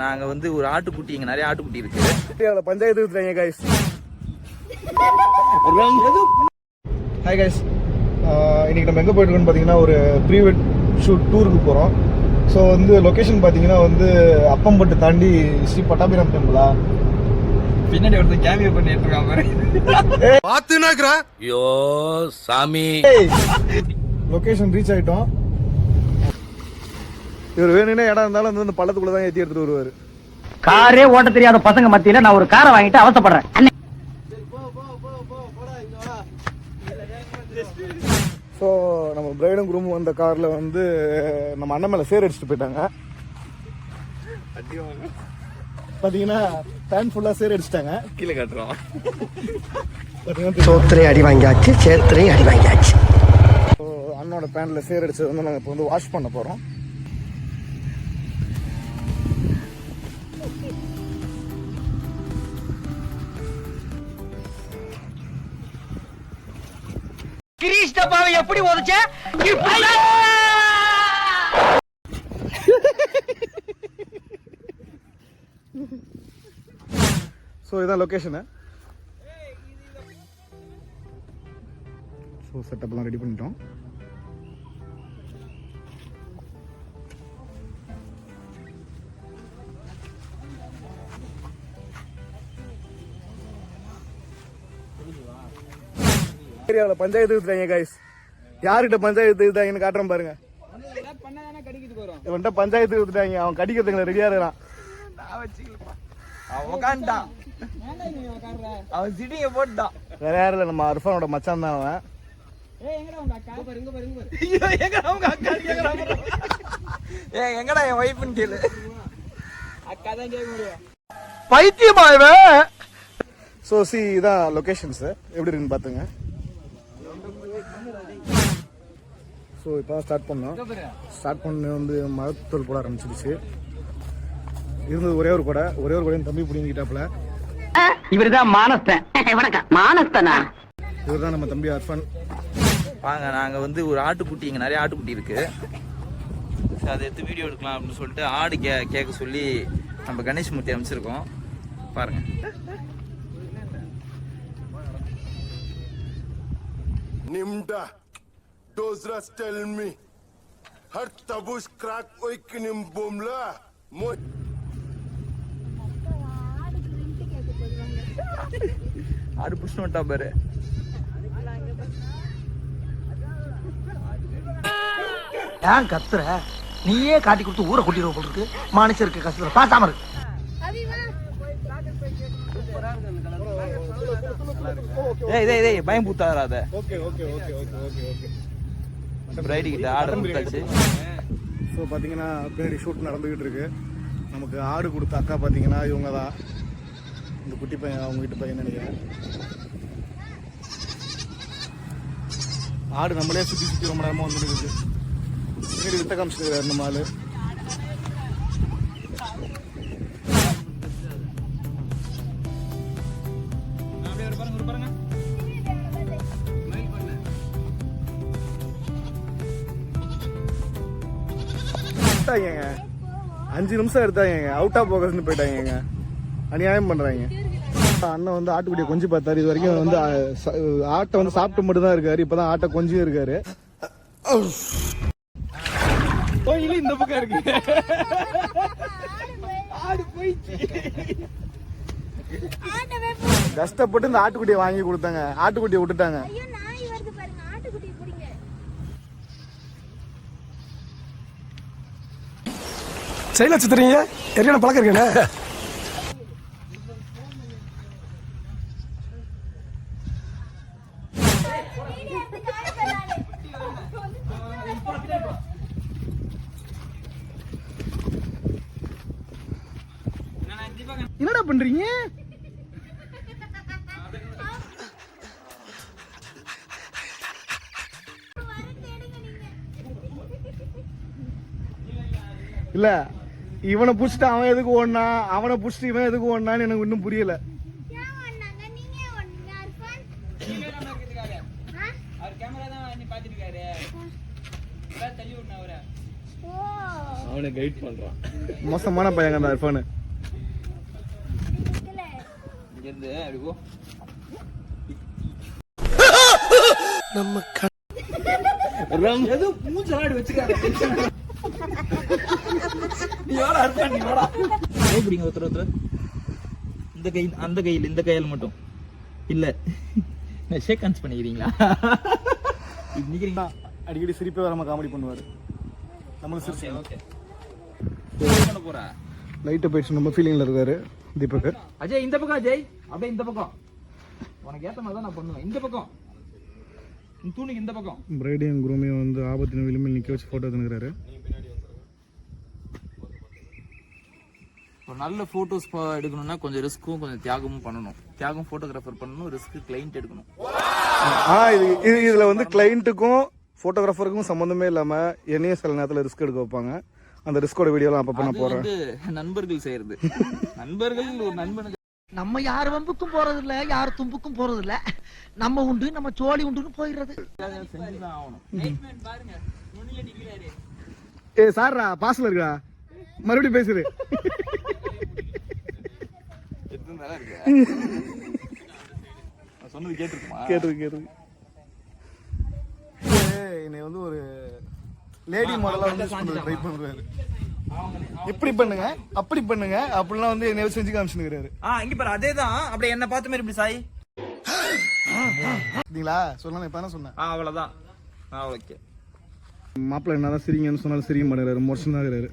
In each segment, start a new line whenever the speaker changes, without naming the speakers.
நாங்க வந்து ஒரு ஆட்டுக்குட்டி, இங்க நிறைய ஆட்டுக்குட்டி இருக்கு.
பஞ்சாயத்து ஊத்துறாங்க கைஸ். ஹாய் கைஸ், இன்னைக்கு நம்ம எங்க போயிட்டு இருக்கோம்னு பாத்தீங்கன்னா ஒரு ப்ரீ வெட் ஷூட் டூருக்கு போறோம். ஸோ வந்து லொகேஷன் பாத்தீங்கன்னா வந்து அப்பம்பட்டு தாண்டி ஸ்ரீ பட்டாபிராம் டெம்பிளா.
பின்னாடி ஒருத்தர் கேமியோ பண்ணிட்டு இருக்காங்க
பாத்துனாக்குறா.
ஐயோ சாமி,
லொகேஷன் ரீச் ஆயிட்டோம். இவர் வேணும்னா இடம் இருந்தாலும் வந்து அந்த பள்ளத்துக்குள்ள தான் ஏற்றி எடுத்துட்டு வருவாரு.
காரே ஓட்ட தெரியாத பசங்க மத்தியில நான் ஒரு காரை வாங்கிட்டு அவசப்படுறேன்.
ஸோ நம்ம பிரைடும் குரூமும் வந்த கார்ல வந்து நம்ம அண்ணன் மேல சேர் அடிச்சுட்டு போயிட்டாங்க. பாத்தீங்கன்னா பேன் ஃபுல்லா சேர் அடிச்சிட்டாங்க.
கீழே காட்டுறோம்.
சோத்திரையும் அடி வாங்கியாச்சு, சேத்திரையும் அடி வாங்கியாச்சு.
ஸோ அண்ணனோட பேன்ல சேர் அடிச்சது வந்து நாங்கள் இப்போ வந்து வாஷ் பண்ண போறோம்.
கிரீஷ் டப்பாவை எப்படி ஓதுச்ச?
ஸோ இதான் லொக்கேஷனு. ஸோ செட்டப்லாம் ரெடி பண்ணிட்டோம். ஏரியாவில் பஞ்சாயத்து ஊத்துறாங்க கைஸ். யார்கிட்ட பஞ்சாயத்து ஊத்துறாங்கன்னு காட்டுறேன் பாருங்க. இவன்ட்ட பஞ்சாயத்து ஊத்துட்டாங்க. அவன் கடிக்கிறதுக்கு ரெடியா இருக்கான்.
அவன் சிட்டிங்க போட்டான்.
வேற யாரும் இல்ல, நம்ம அர்ஃபானோட மச்சான் தான் அவன்.
எங்கடா என் வைஃப்னு கேளு. அக்கா தான் கேட்க முடியும்.
பைத்தியமா இவன். ஸோ சி இதான் லொகேஷன்ஸ் எப்படி இருக்குன்னு பாத்துங்க. ஸோ இப்போ ஸ்டார்ட் பண்ண வந்து மரத்தூள் போட ஆரம்பிச்சிருச்சு. இருந்தது ஒரே ஒரு கொடை தம்பி பிடிங்கிட்டாப்ல.
இவருதான் மானஸ்தன். வணக்கம் மானஸ்தனா.
இவர் தான் நம்ம தம்பி அர்ஃபான்.
வாங்க, நாங்க வந்து ஒரு ஆட்டுக்குட்டி, இங்க நிறைய ஆட்டுக்குட்டி இருக்கு. அதை எடுத்து வீடியோ எடுக்கலாம் அப்படின்னு சொல்லிட்டு ஆடு கேட்க சொல்லி நம்ம கணேஷ் மூர்த்தி அமைச்சிருக்கோம். பாருங்க.
Nimda, Dozras tell me, her tabush crack oikinim bomla, moy.
ஆடு புஷ்ணு விட்டா பாரு.
ஏன் கத்துற? நீயே காட்டி கொடுத்து ஊரை கூட்டிடுவ போல இருக்கு. மனுஷருக்கு கஷ்டத்துல பாசாம இருக்கு.
ஏய் பயம் பூத்தாராத.
ஓகே
பிரைடி கிட்ட ஆடு கொடுத்தாச்சு.
ஸோ பார்த்தீங்கன்னா பின்னாடி ஷூட் நடந்துகிட்டு இருக்கு. நமக்கு ஆடு கொடுத்த அக்கா பார்த்தீங்கன்னா இவங்க தான். இந்த குட்டி பையன் அவங்க வீட்டு பையன் நினைக்கிறேன். ஆடு நம்மளே சுற்றி ரொம்ப நேரமாக வந்துட்டு இருக்கு. பின்னாடி வித்த காமிச்சிருக்காரு நம்ம ஆளு. ஏங்க 5 நிமிஷம் எடுத்தாங்க, அவுட் ஆஃப் போக்கஸ்ன்னு போயிட்டாங்க. அநியாயம் பண்றாங்க. அண்ணன் வந்து ஆட்டுக்குட்டியை கொஞ்சம் பார்த்தாரு. இது வரைக்கும் வந்து ஆட்டை வந்து சாப்பிட்டு மட்டும் தான் இருக்காரு. இப்பதான் ஆட்டை கொஞ்சம் இருக்காரு.
இந்த பக்கம் இருக்கு.
கஷ்டப்பட்டு இந்த ஆட்டுக்குட்டியை வாங்கி கொடுத்தாங்க. ஆட்டுக்குட்டியை விட்டுட்டாங்க.
செயல சுத்துறீங்க, எரியான பழக்கம் இருக்கேன்.
என்னடா பண்றீங்க? இல்ல இவனை புடிச்சிட்டு அவன் எதுக்கு ஓடனா, அவனை புடிச்சிட்டு இவன் எதுக்கு ஓடனான்னு எனக்கு இன்னும் புரியல.
அவனை கைட் பண்றான்.
மோசமான பையங்க அந்த இர்ஃபானு.
இங்கேருந்து அப்படி போ.
நம்ம
ஏதோ மூஞ்சலாடி வச்சுக்காத. நீ வாடா அர்ப்பா, நீ வாடா. கை பிடிங்க ஒருத்தர். இந்த கை அந்த கையில், இந்த கையில் மட்டும் இல்ல. ஷேக் ஹேண்ட்ஸ் பண்ணிக்கிறீங்களா? நிக்கிறீங்களா?
அடிக்கடி சிரிப்பே வராம காமெடி பண்ணுவாரு. நம்மளும் சிரிச்சு.
ஓகே. என்ன பண்ண போற?
லைட்டை போயிடுச்சு. நம்ம ஃபீலிங்ல இருக்காரு தீபக்.
அஜய் இந்த பக்கம், அஜய் அப்படியே இந்த பக்கம். உனக்கு ஏத்த மாதிரி தான் நான் பண்ணுவேன். இந்த பக்கம் தூணுக்கு இந்த பக்கம்.
பிரைடையும் குரூமையும் வந்து ஆபத்தின் விளிம்பில் நிக்க வச்சு போட்டோ எடுக்கிறாரு.
ஒரு நல்ல போட்டோஸ் எடுக்கணும்னா கொஞ்சம் ரிஸ்க்கும் கொஞ்சம் தியாகமும் பண்ணணும். தியாகம் போட்டோகிராஃபர் பண்ணணும், ரிஸ்க் கிளைண்ட் எடுக்கணும்.
இதுல வந்து கிளைண்ட்டுக்கும் போட்டோகிராஃபருக்கும் சம்பந்தமே இல்லாம என்னையும் சில நேரத்துல ரிஸ்க் எடுக்க வைப்பாங்க. அந்த ரிஸ்கோட வீடியோலாம் அப்பப்ப நான் போறேன்.
நண்பர்கள் செய்யறது. நண்பர்கள் ஒரு நண்பனுக்கு
நம்ம யார் வம்புக்கும் போறது இல்ல, யார் தும்புக்கும் போறது இல்ல. நம்ம உண்டு, நம்ம சோழி உண்டுன்னு போயிடுறது.
செஞ்சுதான் ஆகணும்.
சார்ரா பாஸ்ல இருக்கா, மறுபடியும் பேசுது.
சொன்னது கேட்டிருக்குமா?
கேட்டிருக்கு. என்னை வந்து ஒரு லேடி மாடலா வந்து ட்ரை பண்றாரு. இப்படி பண்ணுங்க, அப்படி பண்ணுங்க அப்படிலாம் வந்து என்ன செஞ்சு காமிச்சுக்கிறாரு.
இங்க பாரு, அதேதான். அப்படியே என்ன பார்த்த மாதிரி இப்படி சாய்
அப்படிங்களா சொல்லணும். இப்ப என்ன சொன்னேன்?
அவ்வளவுதான். ஓகே.
மாப்பிள்ள என்னதான் சிரிங்கன்னு சொன்னாலும் சிரிக்க மாட்டேங்கிறாரு. மோஷன் தான் இருக்கிறாரு.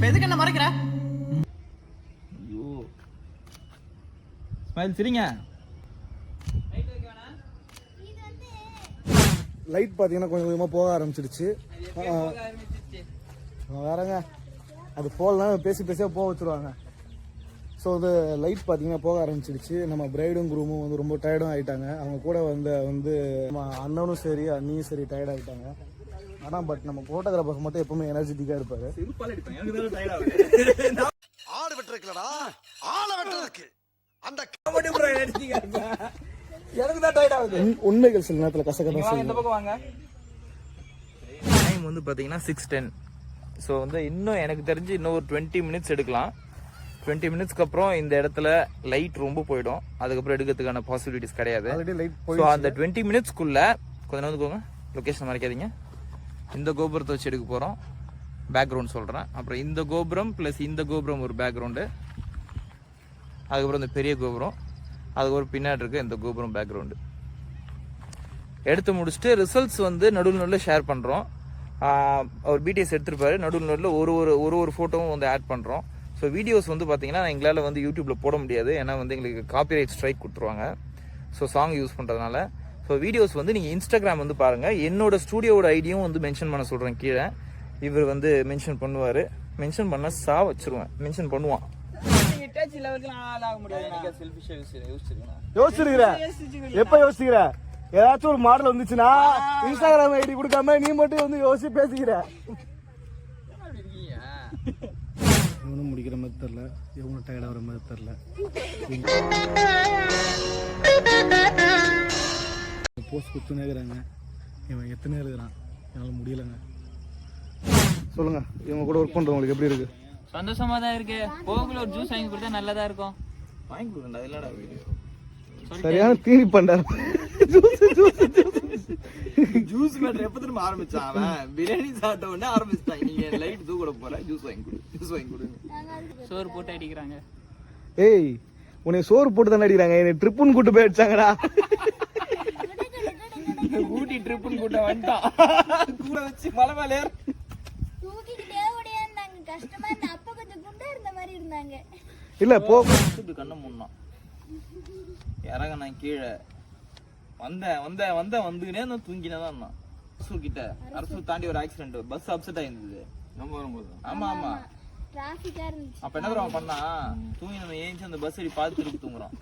எதுக்கு என்ன மறைக்கிற? ஐயோ, ஸ்மைல் சிரிங்க.
லைட் பாத்தீங்கன்னா கொஞ்சம் கொஞ்சமா போக ஆரம்பிச்சிருச்சு. வேறங்க அது போகலாம் பேசி பேசியா போக வச்சுருவாங்க. ஸோ வந்து லைட் பார்த்தீங்கன்னா போக ஆரம்பிச்சிடுச்சு. நம்ம பிரைடும் குரூமும் வந்து ரொம்ப டயர்டும் ஆகிட்டாங்க. அவங்க கூட வந்து நம்ம அண்ணனும் சரி அண்ணியும் சரி டயர்ட் ஆகிட்டாங்க. ஆனால் பட் நம்ம ஃபோட்டோகிராஃபர் மட்டும் எப்பவுமே எனர்ஜெட்டிக்காக இருப்பாரு.
ஆடு வெட்டுறதுக்குலடா ஆளை வெட்டுறதுக்கு அந்த
எனக்கு தான் டயர்ட் ஆகுது.
உண்மைகள் சில நேரத்தில் கசக்கதான்.
இந்த பக்கம் வாங்க. டைம் வந்து பார்த்தீங்கன்னா 6:10. ஸோ வந்து இன்னும் எனக்கு தெரிஞ்சு இன்னும் ஒரு 20 மினிட்ஸ் எடுக்கலாம். 20 மினிட்ஸ்க்கு அப்புறம் இந்த இடத்துல லைட் ரொம்ப போயிடும். அதுக்கப்புறம் எடுக்கிறதுக்கான பாசிபிலிட்டிஸ் கிடையாது. ஸோ அந்த 20 மினிட்ஸ்க்குள்ள கொஞ்சம் வந்துக்கோங்க. லொக்கேஷன் மறைக்காதீங்க. இந்த கோபுரத்தை வச்சு எடுக்க போகிறோம். பேக்ரவுண்ட் சொல்கிறேன். அப்புறம் இந்த கோபுரம் ப்ளஸ் இந்த கோபுரம் ஒரு பேக்ரவுண்டு. அதுக்கப்புறம் இந்த பெரிய கோபுரம். அதுக்கப்புறம் பின்னாடி இருக்க இந்த கோபுரம் பேக்ரவுண்டு எடுத்து முடிச்சுட்டு ரிசல்ட்ஸ் வந்து நடுவில் ஷேர் பண்ணுறோம். அவர் பிடிஎஸ் எடுத்துருப்பாரு. நடுவில் ஒரு ஃபோட்டோவும் வந்து ஆட் பண்ணுறோம். ஸோ வீடியோஸ் வந்து பார்த்தீங்கன்னா எங்களால் வந்து யூடியூப்பில் போட முடியாது. ஏன்னா வந்து எங்களுக்கு காப்பிரைட் ஸ்ட்ரைக் கொடுத்துருவாங்க. ஸோ சாங் யூஸ் பண்ணுறதுனால. ஸோ வீடியோஸ் வந்து நீங்கள் இன்ஸ்டாகிராம் வந்து பாருங்கள். என்னோட ஸ்டூடியோட ஐடியும் வந்து மென்ஷன் பண்ண சொல்கிறேன் கீழே. இவர் வந்து மென்ஷன் பண்ணுவார். மென்ஷன் பண்ண வச்சிருவேன். மென்ஷன் பண்ணுவான்.
யோசிச்சிருக்கிற எப்ப யோசிக்கிற? ஏதாச்சும் ஒரு மாடல் வந்துச்சுன்னா இன்ஸ்டாகிராம் ஐடி கொடுக்காம நீ மட்டும் வந்து யோசிச்சு பேசிக்கிற. இவனும் முடிக்கிற மாதிரி தெரியல, இவனும் டயர்ட் ஆகிற மாதிரி தெரியல. போஸ்ட் குத்துனே இருக்கிறாங்க. இவன் எத்தனை இருக்கிறான், என்னால் முடியலைங்க. சொல்லுங்க, இவங்க கூட ஒர்க் பண்றவங்களுக்கு எப்படி இருக்கு?
சந்தோஷமா தான் இருக்கு. போகுல ஒரு ஜூஸ் வாங்கி கொடுத்தா நல்லதா இருக்கும். வாங்கி கொடுக்கண்டா. இல்லடா
சரியான தீனி பண்டாரு.
ஜூஸ் மேட்டர் எப்ப திரும்ப ஆரம்பிச்சான் அவன்? பிரியாணி சாப்பிட்ட உடனே ஆரம்பிச்சிட்டான். நீங்க லைட் தூக்கிட போற, ஜூஸ் வாங்கி கொடு. சோறு போட்டு அடிக்கிறாங்க.
ஏய், உன்னை சோறு போட்டு தானே அடிக்கிறாங்க. என்னை ட்ரிப்புன்னு கூட்டு போய் அடிச்சாங்கடா.
ஊட்டி ட்ரிப்புன்னு கூட்ட வந்துட்டான். கூட வச்சு மலை மேலே
இல்ல போ.
கண்ணு முன்னா இறங்க நான் கீழே வந்துக்கினே தூங்கினதான் இருந்தான். அரசு கிட்ட அரசு தாண்டி ஒரு ஆக்சிடென்ட், பஸ் அப்செட் ஆயிருந்தது நம்ம வரும்போது. ஆமா அப்ப என்ன தெரியுமா பண்ணா, தூங்கி நம்ம ஏஞ்சி அந்த பஸ் அடி பார்த்துட்டு தூங்குறோம்.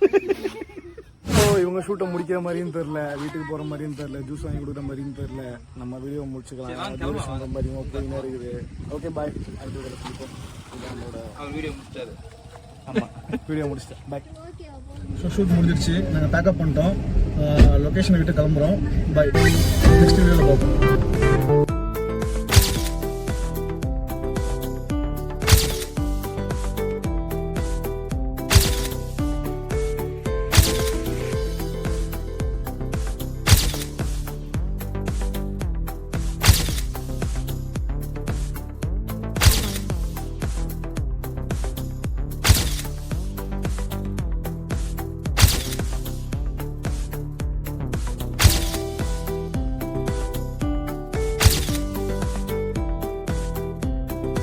இவங்க ஷூட்டை முடிக்கிற மாதிரியும் தெரியல, வீட்டுக்கு போற மாதிரியும் தெரியல, ஜூஸ் வாங்கி கொடுக்குற மாதிரியும் தெரியல. நம்ம வீடியோ முடிச்சுக்கலாம். போயினே இருக்குது. Okay bye.
வீடியோ முடிச்சாரு.
ஆமா, வீடியோ முடிச்சிட்டேன். பாய். ஷூட் முடிஞ்சிருச்சு. நாங்கள் பேக்கப் பண்ணிட்டோம். லொக்கேஷனை விட்டு கிளம்புறோம். பாய். நெக்ஸ்ட் வீடியோவில் பார்ப்போம்.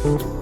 போயிடும்